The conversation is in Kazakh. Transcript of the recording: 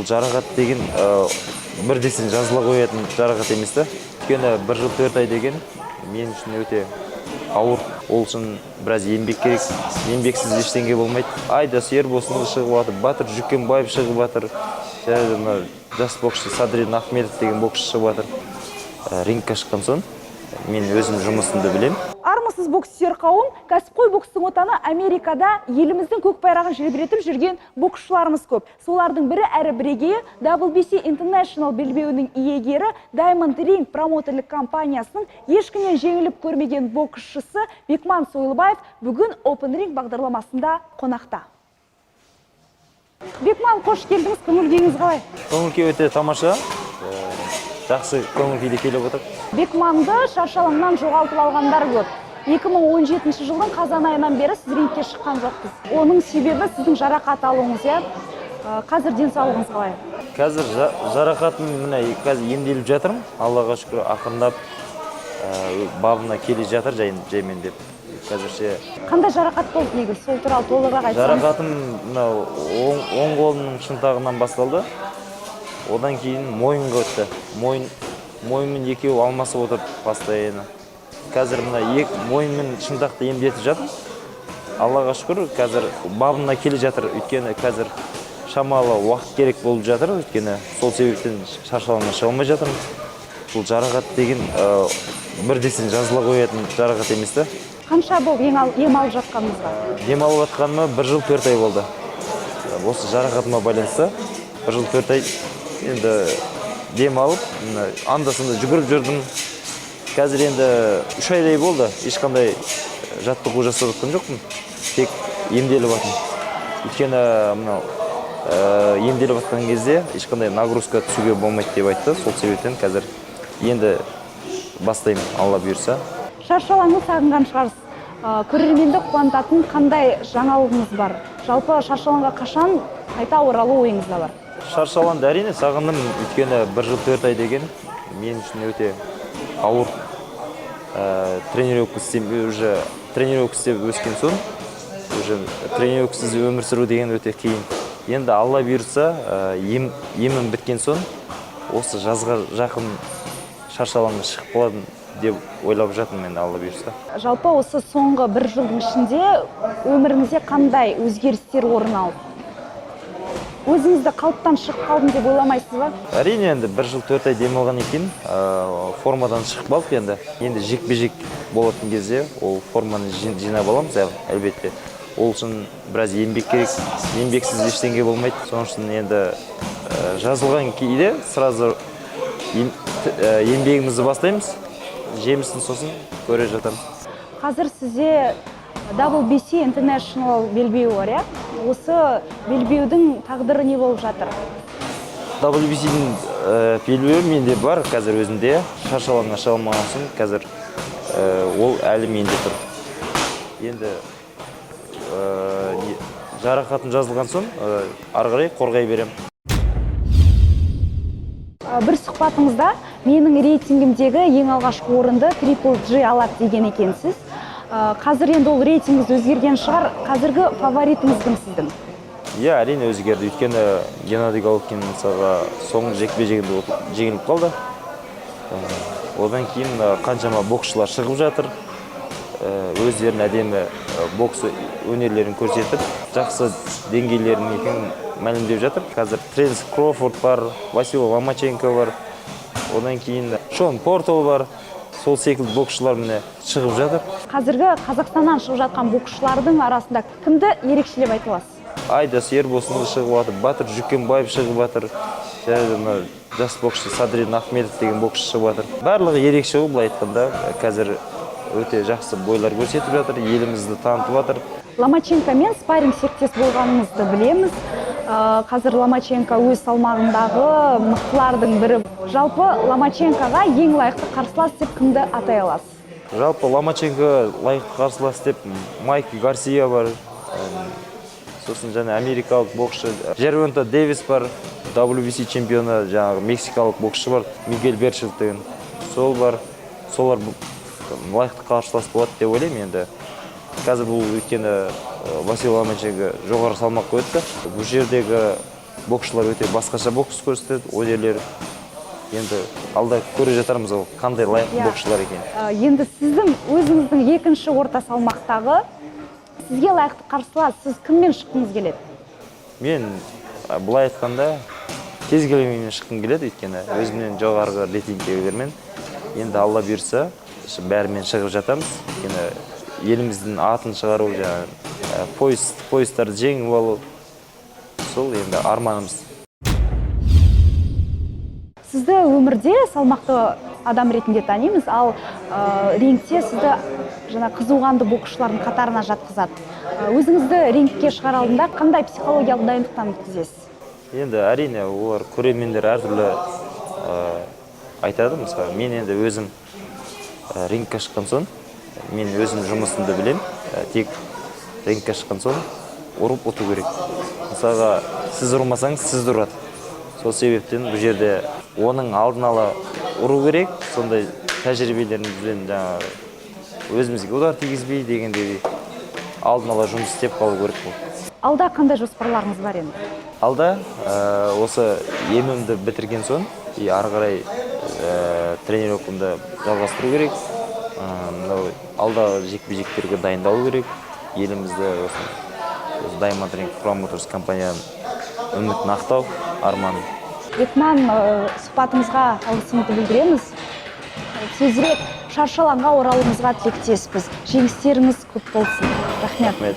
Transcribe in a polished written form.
бұл жарақат деген бірден жазыла қоятын жарақат емес та. Өйткені 1 жыл 4 ай деген мен үшін өте ауыр. Ол үшін біраз еңбек керек. Еңбексіз ештеңе болмайды. Айда сер болсын шығып жатыр, Батыр Жүкенбаев шығып жатыр. Жас боксшы Садриддин Ахмедов деген боксшы шығып жатыр. Рингке шыққан соң мен өзім жұмысымды білем. Армысыз боксер қауым, кәсіпқой бокстың отаны Америкада еліміздің көк байрағын желбіретіп жүрген боксшыларымыз көп. Солардың бірі әрі бірегейі WBC International белбеуінің иегері Diamond Ring промоутерлік компаниясының ешкімнен жеңіліп көрмеген боксшысы Бекман Сойлыбаев бүгін Open Ring бағдарламасында қонақта. Бекман, қош келдіңіз, көңіл-күйіңіз қалай? Көңіл-күй өте тамаша. Жақсы көңіл-күйде келіп отыр. Бекманды шаршалаңнан жоғалтып алғандар көп. 2017 жылдың қазан айынан бері сіз рингке шыққан жоқпыз. Оның себебі сіздің жарақат алуыңыз, иә? Қазір денсаулығыңыз қалай? Қазір жарақатым қазір емделіп жатырмын. Аллаға шүкір, ақырындап бабына келе жатыр жаймен деп. Қазірше. Қандай жарақат болды негізі? Сол туралы толығырақ айтсаңыз. Жарақатым оң қолымның шынтағынан басталды. Одан кейін мойынға өтті. Мойынмен екеуі алмасып отыр постоянно. Қазір мойынмен шынтақты емдетіп жатыр. Аллаға шүкір, қазір бабына келе жатыр. Өйткені қазір шамалы уақыт керек болып жатыр. Өйткені сол себептен шаршалаңнан шыға алмай жатырмын. Бұл жарақат деген бірден жазыла қоятын жарақат емес та. Қанша болып ем алып жатқаныңызға? Ем алып жатқаныма 1 жыл 4 ай болды. Осы жарақатыма байланысты 1 жыл 4 ай енді дем алып, анда-санда жүгіріп жүрдім. Қазір енді 3 айдай болды. Ешқандай жаттығу жасап жатқан жоқпын. Тек емделіп жатырмын. Өйткені емделіп жатқан кезде ешқандай нагрузка түсуге болмайды деп айтты. Сол себептен қазір енді бастаймын, Алла бұйырса. Шаршалаңды сағынған шығарсыз. Көрерменді қуантатын қандай жаңалығыңыз бар? Жалпы шаршалаңға қашан қайта оралу ойыңызда бар? Шаршалаңды әрине сағындым. Өйткені 1 жыл 4 ай деген мен үшін өте ауыр. Тренировка істеп өскен соң, тренировкасыз өмір сүру деген өте қиын. Енді Алла бұйырса, емім біткен соң, осы жазға жақын шаршалаңға шығып қаладым деп ойлап жатырмын мен, Алла бұйырса. Жалпы осы соңғы 1 жылдың ішінде өміріңізде қандай өзгерістер орын алды? Өзіңізді қалыптан шығып қалдым деп ойламайсыз ба? Әрине, енді 1 жыл 4 ай демалған екен, формадан шығып қалдық енді. Енді жекпе-жек болатын кезде ол форманы жинап аламыз, әлбетте. Ол үшін біраз еңбек керек. Еңбексіз ештеңе болмайды. Соның үшін енді жазылған кейде сразу еңбегімізді бастаймыз. Жемісін сосын көре жатамыз. Қазір сізде WBC International белбеуі бар, иә? Осы белбеудің тағдыры не болып жатыр? WBC-дің белбеуі менде бар, қазір өзімде. Шаршалаңға шыға алмаған соң, қазір ол әлі менде тұр. Енді жарақатым жазылған соң, ары қарай қорғай берем. Бір сұхбатыңызда менің рейтингімдегі ең алғашқы орынды Triple G алады деген екенсіз. Қазір енді ол рейтингіңіз өзгерген шығар. Қазіргі фаворитіңіз кім сіздің? Иә, әрине өзгерді. Өйткені Геннадий Головкин мысалға соңғы жекпе-жегінде жеңіліп қалды. Одан кейін қаншама боксшылар шығып жатыр. Өздерінің әдемі бокс өнерлерін көрсетіп, жақсы деңгейлерін екенін мәлімдеп жатыр. Қазір Теренс Кроуфорд бар, Василий Ломаченко бар. Одан кейін Шон Портал бар. Сол секілді боксшылар міне шығып жатыр. Қазіргі Қазақстаннан шығып жатқан боксшылардың арасында кімді ерекшелеп айта аласыз? Айда сер болсын шығып жатыр, Батыр Жүкенбаев шығып жатыр. Жас боксшы Садриддин Ахмедов деген боксшы шығып жатыр. Барлығы ерекше ғой, былай айтқанда. Қазір өте жақсы бойлар көрсетіп жатыр, елімізді танытып жатыр. Ломаченкомен спарринг серіктес болғаныңызды білеміз. Қазір Ломаченко өз салмағындағы мықтылардың бірі. Жалпы Ломаченкоға ең лайықты қарсылас деп кімді атай аласыз? Жалпы Ломаченко лайықты қарсылас деп Майк Гарсия бар. Сосын және америкалық боксшы Жервонта Дэвис бар. WBC чемпионы, жаңағы мексикалық боксшы бар, Мигель Берчелт деген. Сол бар. Солар лайықты қарсылас болады деп ойлаймын енді. Қазір бұл өйткені Василий Ломаченко жоғары салмаққа өтті. Бұл жердегі боксшылар өте басқаша бокс көрсетеді, өнерлері. Енді алда көре жатармыз ол қандай лайық боксшылар екен. Енді сіздің өзіңіздің екінші орта салмақтағы сізге лайықты қарсылас, сіз кіммен шыққыңыз келеді? Мен былай айтқанда кез келгенмен шыққым келеді, өйткені өзімнен жоғарғы рейтингтегілермен енді алла бұйырса бәрімен шығып жатамыз. Өйткені еліміздің атын шығару, поездтарды жеңіп алу, сол енді арманымыз. Сізді өмірде салмақты адам ретінде танимыз, ал рингте сізді қызуғанды боксшылардың қатарына жатқызады. Өзіңізді рингке шығар алдында қандай психологиялық дайындықтан өткізесіз? Енді әрине олар көрермендер әртүрлі айтады. Мысалы, мен енді өзім рингке шыққан соң, мен өзім жұмысымды білем, тек рингке шыққан соң ұрып ұту керек. Мысалға, сіз ұрмасаңыз, сізді ұрады. Сол себептен бұл жерде оның алдын ала ұру керек, сондай тәжірибелерімізбен өзімізге удар тигізбей дегендей алдын ала жұмыс істеп қалу керек бұл. Алда қандай жоспарларыңыз бар енді? Алда осы емімді бітірген соң, ары қарай тренировкамды жалғастыру керек. Алда жекпе-жектерге дайындалу керек. Елімізді Diamond Ring Promoters компанияның үмітін ақтау арманым. Бекман, сұхбатымызға алғысымызды білдіреміз. Тезірек шаршы алаңға оралуыңызға тілектеспіз. Жеңістеріңіз көп болсын. Рахмет.